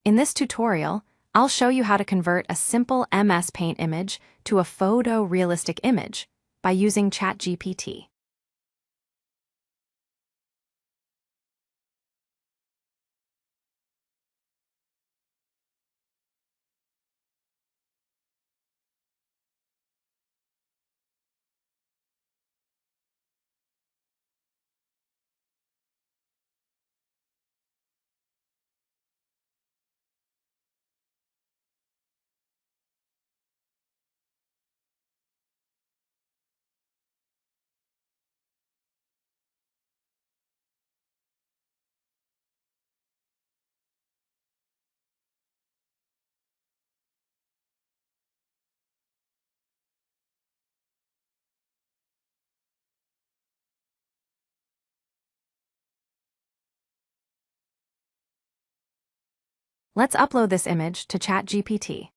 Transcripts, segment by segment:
In this tutorial, I'll show you how to convert a simple MS Paint image to a photorealistic image by using ChatGPT. Let's upload this image to ChatGPT.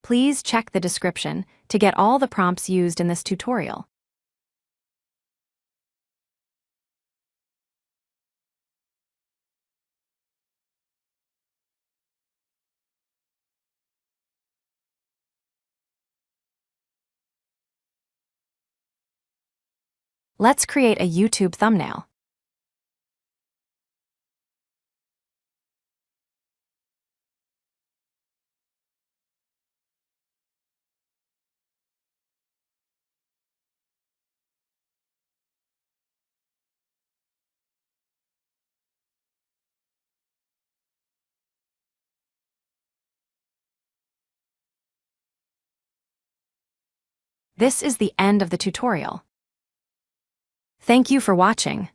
Please check the description to get all the prompts used in this tutorial. Let's create a YouTube thumbnail. This is the end of the tutorial. Thank you for watching.